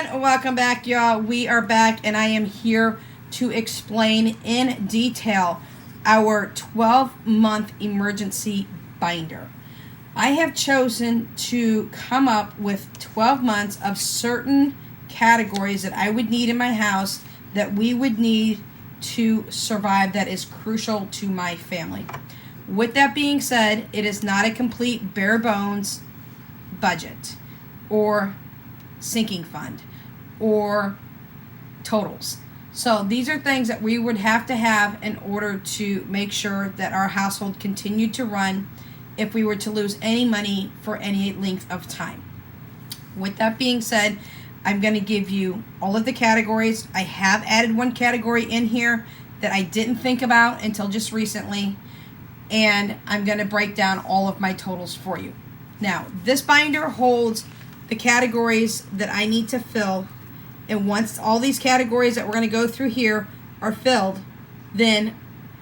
And welcome back, y'all. We are back, and I am here to explain in detail our 12-month emergency binder. I have chosen to come up with 12 months of certain categories that I would need in my house that we would need to survive, that is crucial to my family. With that being said, it is not a complete bare bones budget or sinking fund or totals. So these are things that we would have to have in order to make sure that our household continued to run if we were to lose any money for any length of time. With that being said, I'm going to give you all of the categories. I have added one category in here that I didn't think about until just recently, and I'm going to break down all of my totals for you. Now, this binder holds the categories that I need to fill, and once all these categories that we're going to go through here are filled, then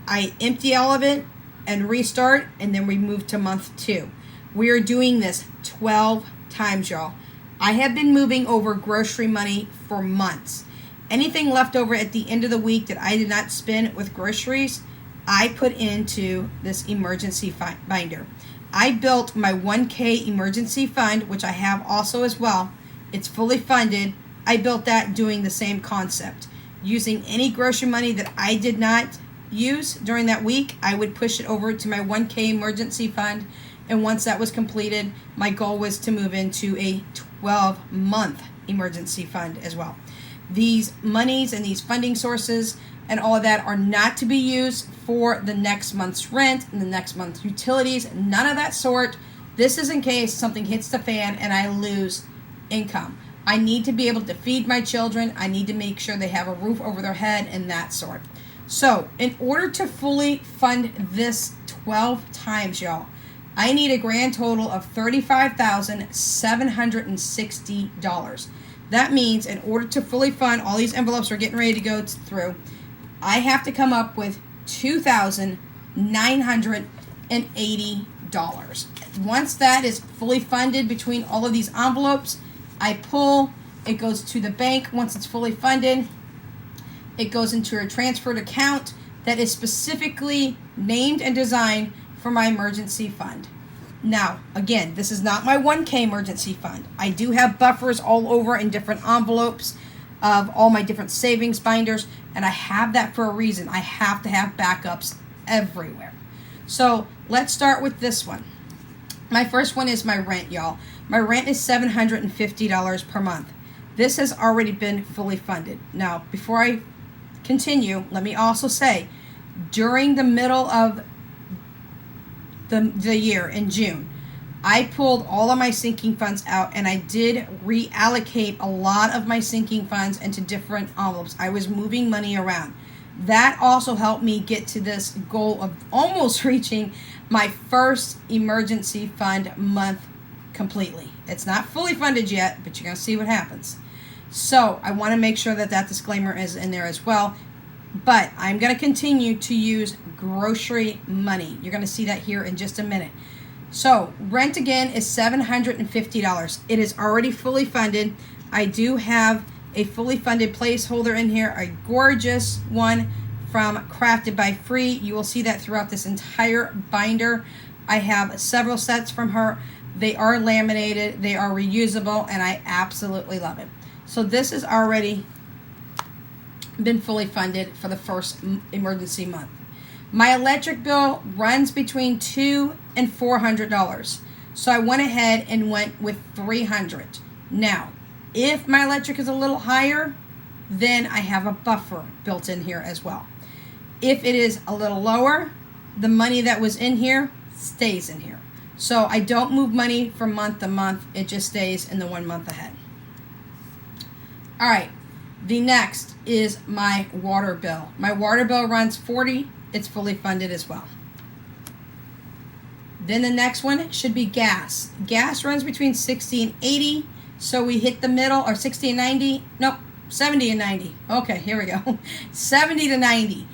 I empty all of it and restart, and then we move to month 2. We are doing this 12 times, y'all. I have been moving over grocery money for months. Anything left over at the end of the week that I did not spend with groceries, I put into this emergency binder. I built my 1K emergency fund, which I have also as well. It's fully funded. I built that doing the same concept. Using any grocery money that I did not use during that week, I would push it over to my 1K emergency fund. And once that was completed, my goal was to move into a 12-month emergency fund as well. These monies and these funding sources and all of that are not to be used for the next month's rent and the next month's utilities, none of that sort. This is in case something hits the fan and I lose income. I need to be able to feed my children. I need to make sure they have a roof over their head and that sort. So in order to fully fund this 12 times, y'all, I need a grand total of $35,760. That means in order to fully fund all these envelopes we're getting ready to go through, I have to come up with $2,980. Once that is fully funded between all of these envelopes, I pull, it goes to the bank. Once it's fully funded, it goes into a transferred account that is specifically named and designed for my emergency fund. Now, again, this is not my 1K emergency fund. I do have buffers all over in different envelopes of all my different savings binders, and I have that for a reason. I have to have backups everywhere. So let's start with this one. My first one is my rent, y'all. My rent is $750 per month. This has already been fully funded. Now, before I continue, let me also say, during the middle of the year in June, I pulled all of my sinking funds out, and I did reallocate a lot of my sinking funds into different envelopes. I was moving money around. That also helped me get to this goal of almost reaching my first emergency fund month completely. It's not fully funded yet, but you're going to see what happens. So I want to make sure that that disclaimer is in there as well. But I'm going to continue to use grocery money. You're going to see that here in just a minute. So rent again is $750. It is already fully funded. I do have a fully funded placeholder in here, a gorgeous one from Crafted by Free. You will see that throughout this entire binder. I have several sets from her. They are laminated, they are reusable, and I absolutely love it. So this has already been fully funded for the first emergency month. My electric bill runs between $200 and $400. So I went ahead and went with $300. Now, if my electric is a little higher, then I have a buffer built in here as well. If it is a little lower, the money that was in here stays in here. So I don't move money from month to month. It just stays in the 1 month ahead. All right. The next is my water bill. My water bill runs $40. It's fully funded as well. Then the next one should be gas. Gas runs between $60 and $80. So we hit the middle, or $60 and $90. Nope, $70 and $90. Okay, here we go. $70 to $90.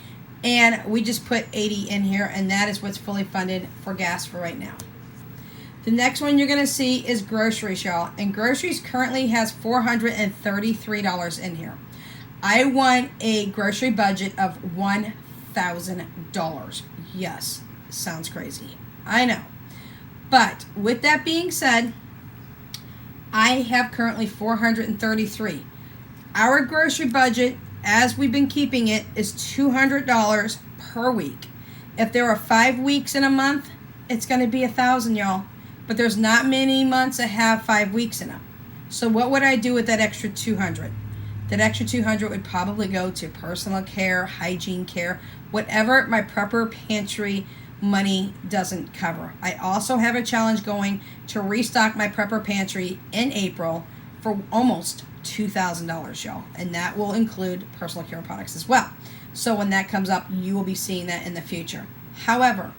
And we just put $80 in here, and that is what's fully funded for gas for right now. The next one you're going to see is groceries, y'all. And groceries currently has $433 in here. I want a grocery budget of $1,000. Yes, sounds crazy. I know. But with that being said, I have currently $433. Our grocery budget, as we've been keeping it, is $200 per week. If there are 5 weeks in a month, it's going to be $1,000, y'all. But there's not many months that have 5 weeks in them. So what would I do with that extra $200? That extra $200 would probably go to personal care, hygiene care, whatever my prepper pantry money doesn't cover. I also have a challenge going to restock my prepper pantry in April for almost $2,000, y'all. And that will include personal care products as well. So when that comes up, you will be seeing that in the future. However,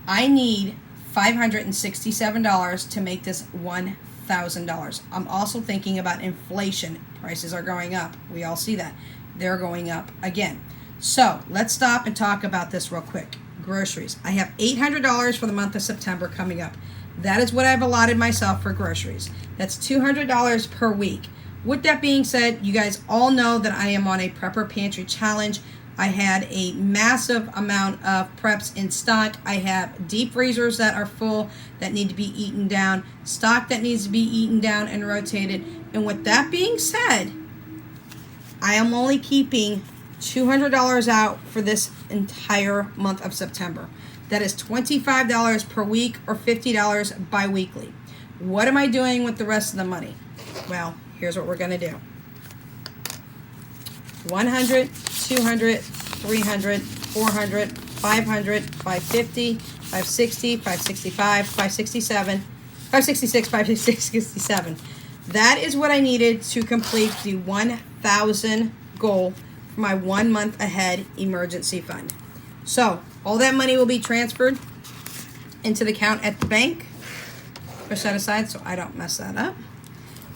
I need $567 to make this $1,000. I'm also thinking about inflation. Prices are going up. We all see that. They're going up again. So let's stop and talk about this real quick. Groceries. I have $800 for the month of September coming up. That is what I've allotted myself for groceries. That's $200 per week. With that being said, you guys all know that I am on a prepper pantry challenge. I had a massive amount of preps in stock. I have deep freezers that are full that need to be eaten down, stock that needs to be eaten down and rotated. And with that being said, I am only keeping $200 out for this entire month of September. That is $25 per week or $50 bi-weekly. What am I doing with the rest of the money? Well, here's what we're going to do. 100, 200, 300, 400, 500, 550, 560, 565, 567, 566, 567. That is what I needed to complete the 1,000 goal for my 1 month ahead emergency fund. So all that money will be transferred into the account at the bank or set aside so I don't mess that up.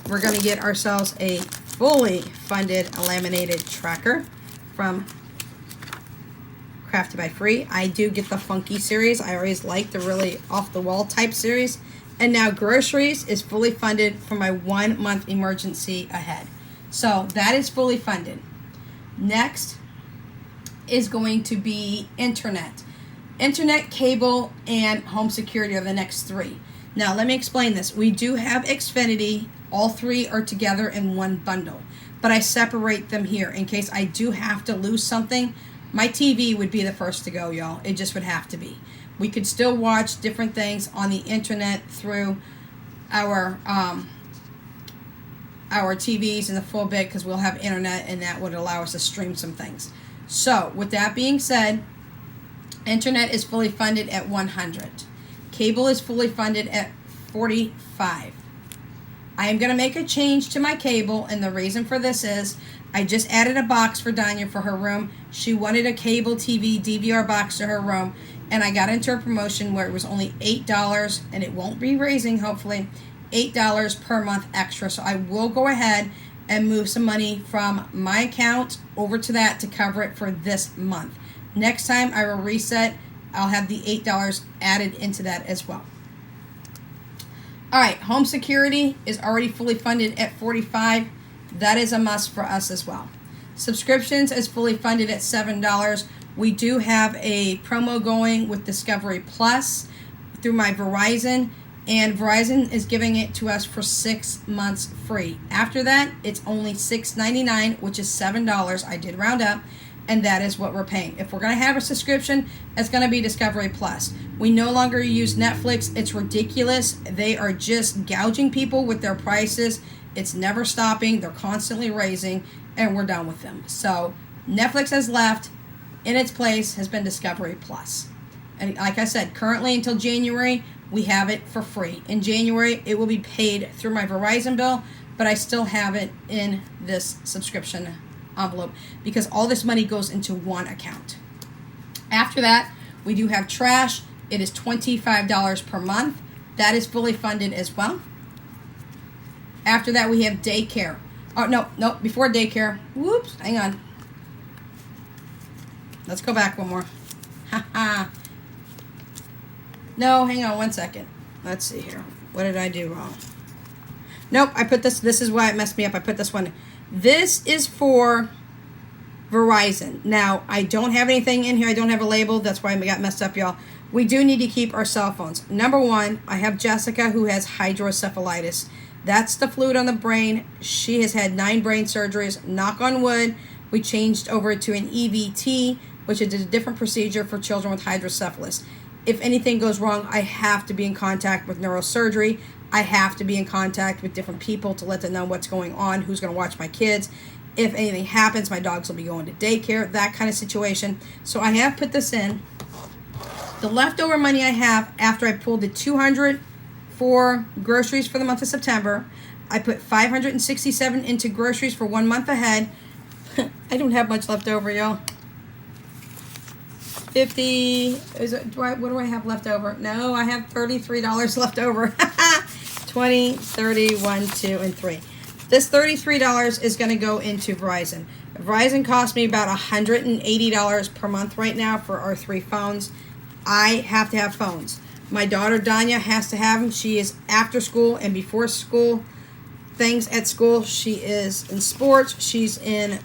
We're going to get ourselves a fully funded laminated tracker from Crafted by Free. I do get the funky series. I always like the really off-the-wall type series. And now groceries is fully funded for my 1 month emergency ahead. So that is fully funded. Next is going to be internet. Internet, cable, and home security are the next 3. Now let me explain this. We do have Xfinity. All 3 are together in one bundle. But I separate them here in case I do have to lose something. My TV would be the first to go, y'all. It just would have to be. We could still watch different things on the internet through our TVs in the full bit because we'll have internet and that would allow us to stream some things. So with that being said, internet is fully funded at 100. Cable is fully funded at 45. I am going to make a change to my cable, and the reason for this is I just added a box for Danya for her room. She wanted a cable TV DVR box to her room, and I got into a promotion where it was only $8, and it won't be raising, hopefully, $8 per month extra. So I will go ahead and move some money from my account over to that to cover it for this month. Next time I will reset, I'll have the $8 added into that as well. All right, home security is already fully funded at 45. That is a must for us as well. Subscriptions is fully funded at $7. We do have a promo going with Discovery Plus through my Verizon, and Verizon is giving it to us for 6 months free. After that, it's only $6.99, which is $7. I did round up, and that is what we're paying. If we're going to have a subscription, it's going to be Discovery Plus. We no longer use Netflix. It's ridiculous. They are just gouging people with their prices. It's never stopping. They're constantly raising, and we're done with them. So Netflix has left. In its place has been Discovery Plus. And like I said, currently until January, we have it for free. In January, it will be paid through my Verizon bill, but I still have it in this subscription envelope because all this money goes into one account. After that, we do have trash. It is $25 per month. That is fully funded as well. After that, we have daycare. Oh, no, before daycare. Whoops, hang on. Let's go back one more. No, hang on one second. Let's see here. What did I do wrong? Nope, I put this is why it messed me up. I put this one. This is for Verizon. Now, I don't have anything in here. I don't have a label. That's why I got messed up, y'all. We do need to keep our cell phones. Number one, I have Jessica who has hydrocephalitis. That's the fluid on the brain. She has had 9 brain surgeries. Knock on wood. We changed over to an EVT, which is a different procedure for children with hydrocephalus. If anything goes wrong, I have to be in contact with neurosurgery. I have to be in contact with different people to let them know what's going on, who's going to watch my kids. If anything happens, my dogs will be going to daycare, that kind of situation. So I have put this in. The leftover money I have after I pulled the $200 for groceries for the month of September, I put $567 into groceries for 1 month ahead. I don't have much left over, y'all. 50 is it, what do I have left over? No, I have $33 left over. 20, 30, 1, 2, and 3. This $33 is going to go into Verizon. Verizon costs me about $180 per month right now for our 3 phones. I have to have phones. My daughter Danya has to have them. She is after school and before school things at school. She is in sports. She's in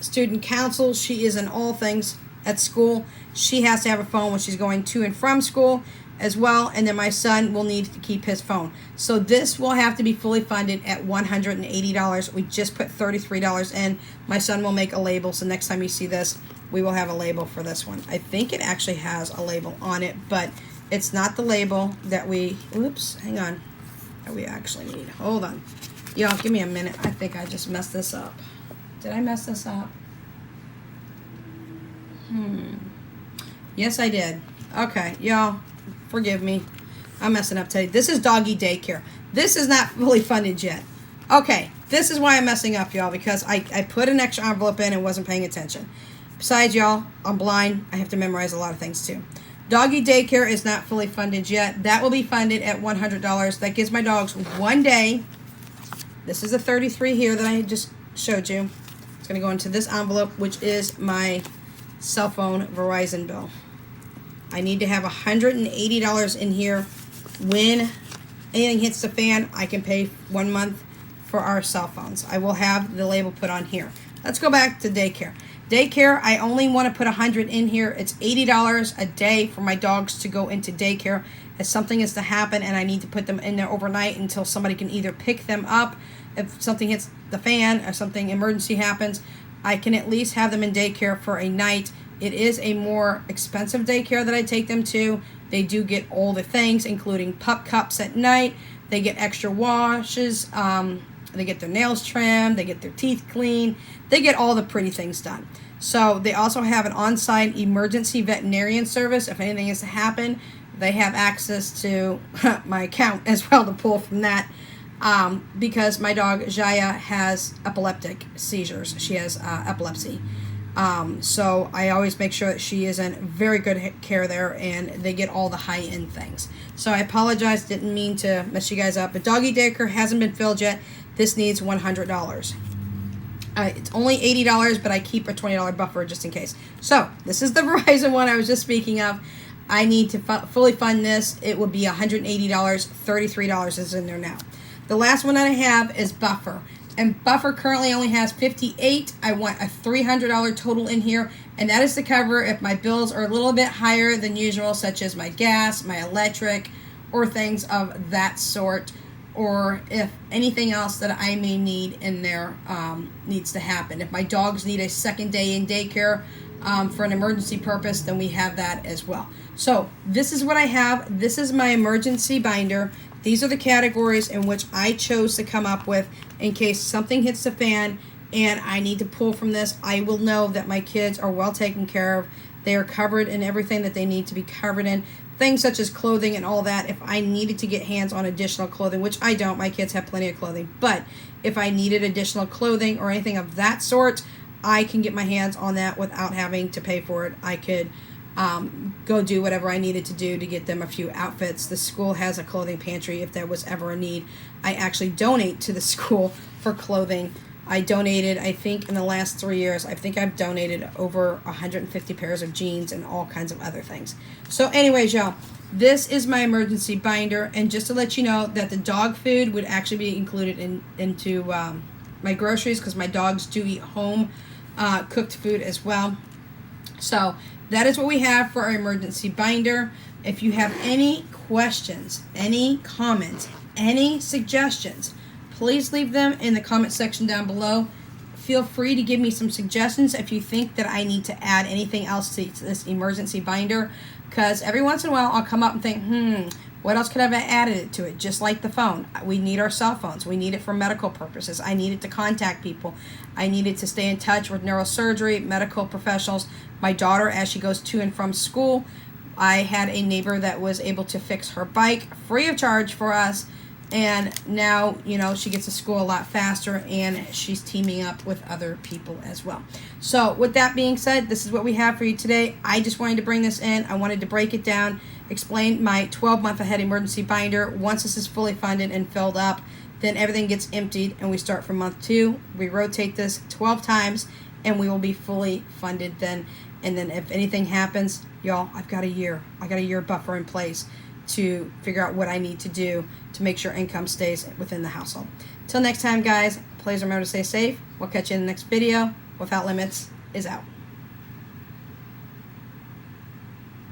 student council. She is in all things at school. She has to have a phone when she's going to and from school as well. And then my son will need to keep his phone. So this will have to be fully funded at $180. We just put $33 in. My son will make a label. So next time you see this, we will have a label for this one. I think it actually has a label on it, but it's not the label that we, oops, hang on, that we actually need. Hold on. Y'all, give me a minute. I think I just messed this up. Did I mess this up? Yes, I did. Okay, y'all, forgive me. I'm messing up today. This is doggy daycare. This is not fully funded yet. Okay, this is why I'm messing up, y'all, because I put an extra envelope in and wasn't paying attention. Besides, y'all, I'm blind. I have to memorize a lot of things, too. Doggy daycare is not fully funded yet. That will be funded at $100. That gives my dogs 1 day. This is the 33 here that I just showed you. It's going to go into this envelope, which is my cell phone Verizon bill. I need to have $180 in here. When anything hits the fan, I can pay 1 month for our cell phones. I will have the label put on here. Let's go back to daycare. Daycare, I only want to put $100 in here. It's $80 a day for my dogs to go into daycare. If something is to happen and I need to put them in there overnight until somebody can either pick them up, if something hits the fan or something emergency happens, I can at least have them in daycare for a night. It is a more expensive daycare that I take them to. They do get all the things, including pup cups at night. They get extra washes. They get their nails trimmed. They get their teeth cleaned. They get all the pretty things done. So they also have an on-site emergency veterinarian service. If anything is to happen, they have access to my account as well to pull from that. Because my dog Jaya has epileptic seizures. She has epilepsy. So I always make sure that she is in very good care there and they get all the high-end things. So I apologize, didn't mean to mess you guys up. But doggy daycare hasn't been filled yet. This needs $100. It's only $80, but I keep a $20 buffer just in case. So this is the Verizon one I was just speaking of. I need to fully fund this. It would be $180. $33 is in there now. The last one that I have is Buffer. And Buffer currently only has $58. I want a $300 total in here. And that is to cover if my bills are a little bit higher than usual, such as my gas, my electric, or things of that sort. Or if anything else that I may need in there needs to happen. If my dogs need a second day in daycare for an emergency purpose, then we have that as well. So this is what I have. This is my emergency binder. These are the categories in which I chose to come up with in case something hits the fan and I need to pull from this. I will know that my kids are well taken care of. They are covered in everything that they need to be covered in. Things such as clothing and all that. If I needed to get hands on additional clothing, which I don't, my kids have plenty of clothing. But if I needed additional clothing or anything of that sort, I can get my hands on that without having to pay for it. I could go do whatever I needed to do to get them a few outfits. The school has a clothing pantry if there was ever a need. I actually donate to the school for clothing I donated, I think in the last 3 years, I think I've donated over 150 pairs of jeans and all kinds of other things. So anyways, y'all, this is my emergency binder. And just to let you know that the dog food would actually be included into my groceries, because my dogs do eat home cooked food as well. So that is what we have for our emergency binder. If you have any questions, any comments, any suggestions, please leave them in the comment section down below. Feel free to give me some suggestions if you think that I need to add anything else to this emergency binder, because every once in a while I'll come up and think, what else could I have added to it? Just like the phone. We need our cell phones. We need it for medical purposes. I need it to contact people. I need it to stay in touch with neurosurgery, medical professionals. My daughter, as she goes to and from school, I had a neighbor that was able to fix her bike free of charge for us. And now, you know, she gets to school a lot faster, and she's teaming up with other people as well. So with that being said, this is what we have for you today. I just wanted to bring this in. I wanted to break it down, explain my 12-month ahead emergency binder. Once this is fully funded and filled up, then everything gets emptied and we start from month 2. We rotate this 12 times and we will be fully funded then. And then if anything happens, y'all, I've got a year. I got a year buffer in place to figure out what I need to do to make sure income stays within the household. Till next time, guys, please remember to stay safe. We'll catch you in the next video. Without Limits is out.